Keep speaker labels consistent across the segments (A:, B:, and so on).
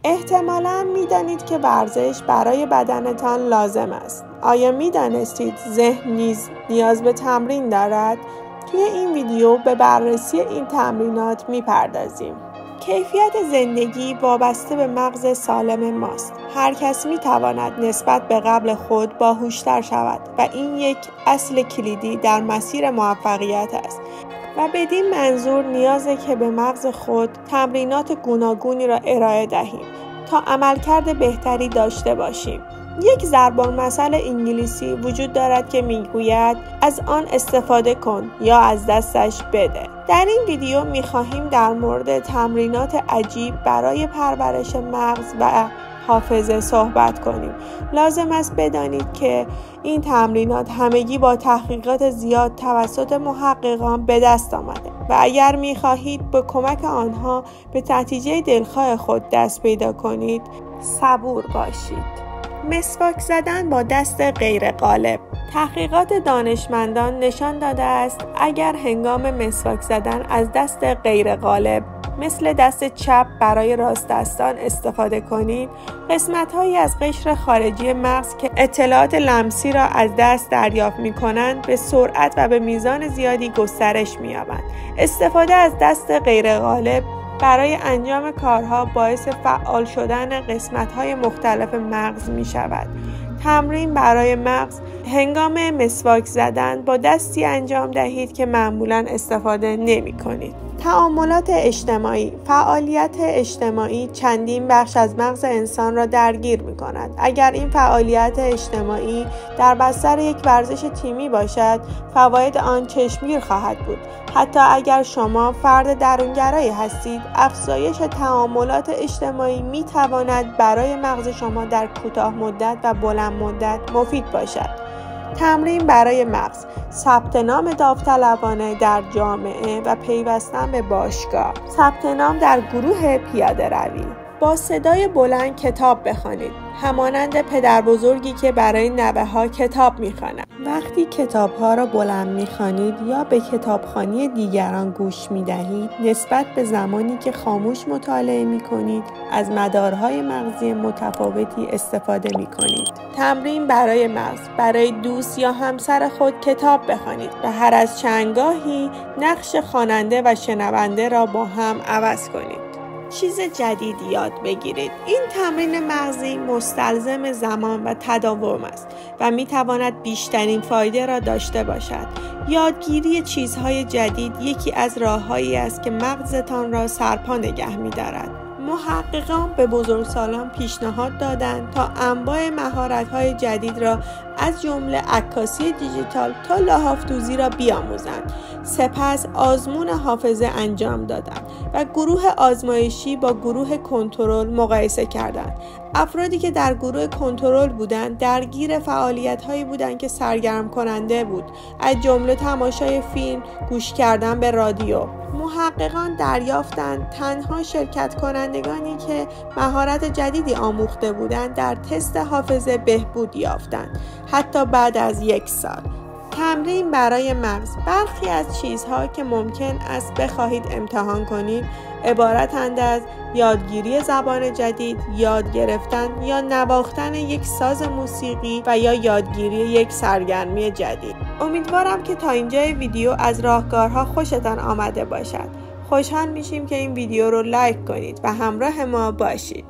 A: احتمالاً می‌دانید که ورزش برای بدنتان لازم است. آیا می‌دانستید ذهن نیز نیاز به تمرین دارد؟ توی این ویدیو به بررسی این تمرینات می‌پردازیم. کیفیت زندگی وابسته به مغز سالم ماست. هر کس می‌تواند نسبت به قبل خود باهوش‌تر شود و این یک اصل کلیدی در مسیر موفقیت است. و بدین منظور نیازه که به مغز خود تمرینات گوناگونی را ارائه دهیم تا عملکرد بهتری داشته باشیم. یک ضرب‌المثل انگلیسی وجود دارد که میگوید از آن استفاده کن یا از دستش بده. در این ویدیو میخواهیم در مورد تمرینات عجیب برای پرورش مغز و حافظه صحبت کنیم. لازم است بدانید که این تمرینات همگی با تحقیقات زیاد توسط محققان به دست آمده و اگر می‌خواهید به کمک آنها به نتیجه دلخواه خود دست پیدا کنید، صبور باشید. مسواک زدن با دست غیر غالب. تحقیقات دانشمندان نشان داده است اگر هنگام مسواک زدن از دست غیر غالب مثل دست چپ برای راست دستان استفاده کنید، قسمت‌هایی از قشر خارجی مغز که اطلاعات لمسی را از دست دریافت می‌کنند به سرعت و به میزان زیادی گسترش می‌یابند. استفاده از دست غیر غالب برای انجام کارها باعث فعال شدن قسمت‌های مختلف مغز می‌شود. تمرین برای مغز: هنگام مسواک زدن با دستی انجام دهید که معمولاً استفاده نمی‌کنید. تعاملات اجتماعی. فعالیت اجتماعی چندین بخش از مغز انسان را درگیر می‌کند. اگر این فعالیت اجتماعی در بستر یک ورزش تیمی باشد، فواید آن چشمگیر خواهد بود. حتی اگر شما فرد درونگرایی هستید، افزایش تعاملات اجتماعی می‌تواند برای مغز شما در کوتاه مدت و بلند مدت مفید باشد. تمرین برای مغز: ثبت نام داوطلبانه در جامعه و پیوستن به باشگاه. ثبت نام در گروه پیاده روی. با صدای بلند کتاب بخوانید، همانند پدر بزرگی که برای نوه‌ها کتاب می‌خواند. وقتی کتاب‌ها را بلند می‌خوانید یا به کتابخوانی دیگران گوش می‌دهید، نسبت به زمانی که خاموش مطالعه می‌کنید، از مدارهای مغزی متفاوتی استفاده می‌کنید. تمرین برای مغز: برای دوست یا همسر خود کتاب بخوانید و هر از چندگاهی نقش خواننده و شنونده را با هم عوض کنید. چیز جدید یاد بگیرید. این تمرین مغزی مستلزم زمان و تداوم است و میتواند بیشترین فایده را داشته باشد. یادگیری چیزهای جدید یکی از راههایی است که مغزتان را سرپا نگه می‌دارد. محققان به بزرگسالان پیشنهاد دادند تا انواع مهارت‌های جدید را از جمله عکاسی دیجیتال تا لحاف‌دوزی را بیاموزند. سپس آزمون حافظه انجام دادند و گروه آزمایشی با گروه کنترل مقایسه کردند. افرادی که در گروه کنترل بودند درگیر فعالیت‌هایی بودند که سرگرم کننده بود، از جمله تماشای فیلم، گوش کردن به رادیو. محققان دریافتند تنها شرکت کنندگانی که مهارت جدیدی آموخته بودند در تست حافظه بهبود یافتند، حتی بعد از 1 سال. تمرین برای مغز: برخی از چیزها که ممکن است بخواهید امتحان کنید عبارتند از یادگیری زبان جدید، یاد گرفتن یا نواختن یک ساز موسیقی و یا یادگیری یک سرگرمی جدید. امیدوارم که تا اینجای ویدیو از راهکارها خوشتان آمده باشد. خوشحال میشیم که این ویدیو رو لایک کنید و همراه ما باشید.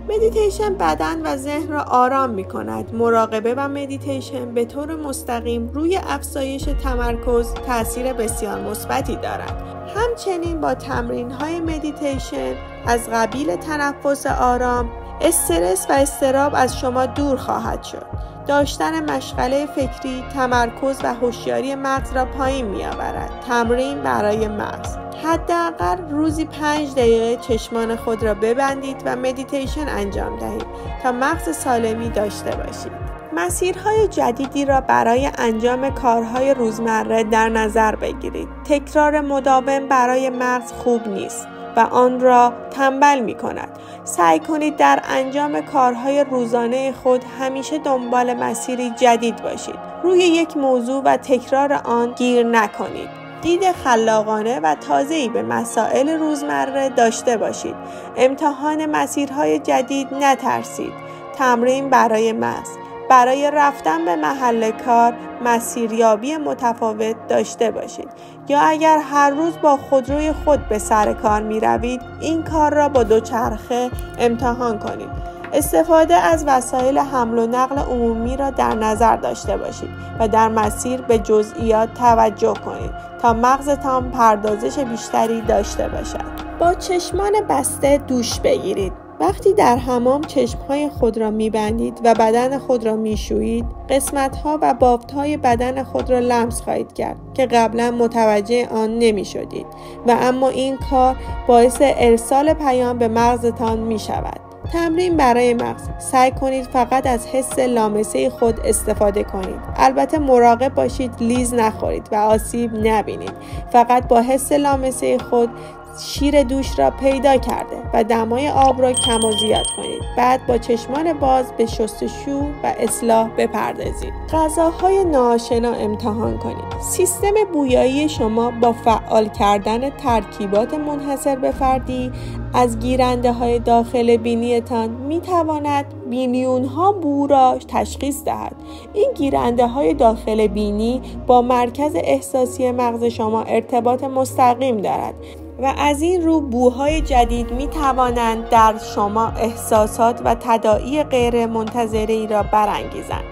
A: مدیتیشن بدن و ذهن را آرام می کند. مراقبه و مدیتیشن به طور مستقیم روی افزایش تمرکز تأثیر بسیار مثبتی دارد. همچنین با تمرین‌های مدیتیشن از قبیل تنفس آرام، استرس و اضطراب از شما دور خواهد شد. داشتن مشغله فکری، تمرکز و هوشیاری مغز را پایین می‌آورد. تمرین برای مغز: حداقل روزی 5 دقیقه چشمان خود را ببندید و مدیتیشن انجام دهید تا مغز سالمی داشته باشید. مسیرهای جدیدی را برای انجام کارهای روزمره در نظر بگیرید. تکرار مداوم برای مغز خوب نیست و آن را تنبل می کند. سعی کنید در انجام کارهای روزانه خود همیشه دنبال مسیری جدید باشید. روی یک موضوع و تکرار آن گیر نکنید. دید خلاقانه و تازه‌ای به مسائل روزمره داشته باشید. امتحان مسیرهای جدید نترسید. تمرین برای مغز. برای رفتن به محل کار مسیریابی متفاوت داشته باشید. یا اگر هر روز با خودروی خود به سر کار می روید، این کار را با دوچرخه امتحان کنید. استفاده از وسایل حمل و نقل عمومی را در نظر داشته باشید و در مسیر به جزئیات توجه کنید تا مغزتان پردازش بیشتری داشته باشد. با چشمان بسته دوش بگیرید. وقتی در حمام چشمهای خود را می‌بندید و بدن خود را می‌شویید، قسمت‌ها و بافت‌های بدن خود را لمس خواهید کرد که قبلا متوجه آن نمی‌شدید و اما این کار باعث ارسال پیام به مغزتان می‌شود. تمرین برای مغز. سعی کنید فقط از حس لامسه خود استفاده کنید. البته مراقب باشید لیز نخورید و آسیب نبینید. فقط با حس لامسه خود شیر دوش را پیدا کرده و دمای آب را کم و زیاد کنید. بعد با چشمان باز به شستشو و اصلاح بپردازید. غذاهای ناآشنا امتحان کنید. سیستم بویایی شما با فعال کردن ترکیبات منحصر به فردی از گیرنده های داخل بینیتان می تواند میلیون ها بو را تشخیص دهد. این گیرنده های داخل بینی با مرکز احساسی مغز شما ارتباط مستقیم دارد و از این رو بوهای جدید می توانند در شما احساسات و تداعی غیر منتظره‌ای را برانگیزند.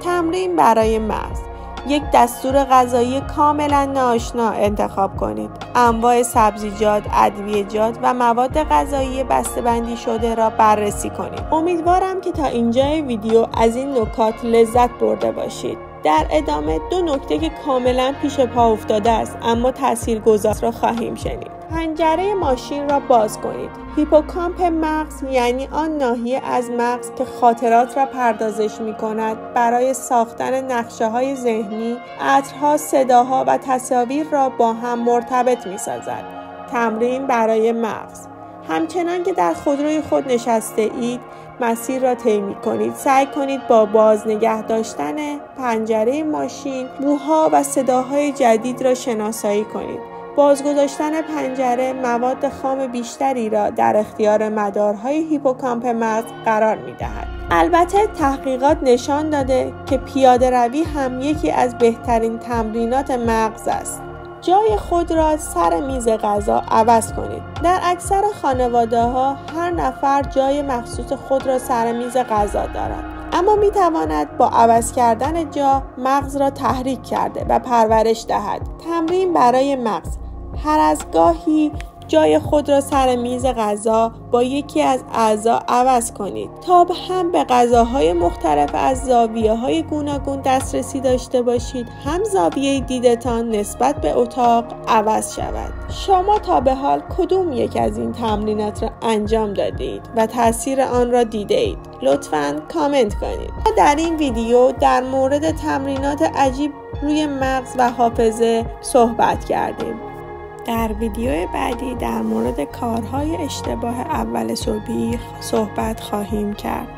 A: تمرین برای مغز. یک دستور غذایی کاملا ناآشنا انتخاب کنید. انواع سبزیجات، ادویه‌جات و مواد غذایی بسته‌بندی شده را بررسی کنید. امیدوارم که تا اینجای ویدیو از این نکات لذت برده باشید. در ادامه 2 نکته که کاملا پیش پا افتاده است اما تاثیرگذار را خواهیم شنید. پنجره ماشین را باز کنید. هیپوکامپ مغز یعنی آن ناحیه از مغز که خاطرات را پردازش می کند برای ساختن نقشه های ذهنی، عطرها، صداها و تصاویر را با هم مرتبط می سازد. تمرین برای مغز. همچنان که در خودروی خود نشسته اید، مسیر را طی کنید. سعی کنید با باز نگه داشتن پنجره ماشین بوها و صداهای جدید را شناسایی کنید. بازگذاشتن پنجره مواد خام بیشتری را در اختیار مدارهای هیپوکامپ مغز قرار می‌دهد. البته تحقیقات نشان داده که پیاده روی هم یکی از بهترین تمرینات مغز است. جای خود را سر میز غذا عوض کنید. در اکثر خانواده‌ها هر نفر جای مخصوص خود را سر میز غذا دارد. اما می تواند با عوض کردن جا مغز را تحریک کرده و پرورش دهد. تمرین برای مغز. هر از گاهی جای خود را سر میز غذا با یکی از اعضا عوض کنید تا هم به غذاهای مختلف از زاویه‌های گوناگون دسترسی داشته باشید، هم زاویه دیدتان نسبت به اتاق عوض شود. شما تا به حال کدوم یک از این تمرینات را انجام دادید و تاثیر آن را دیده اید؟ لطفاً کامنت کنید. ما در این ویدیو در مورد تمرینات عجیب روی مغز و حافظه صحبت کردیم. در ویدیو بعدی در مورد کارهای اشتباه اول صبحی صحبت خواهیم کرد.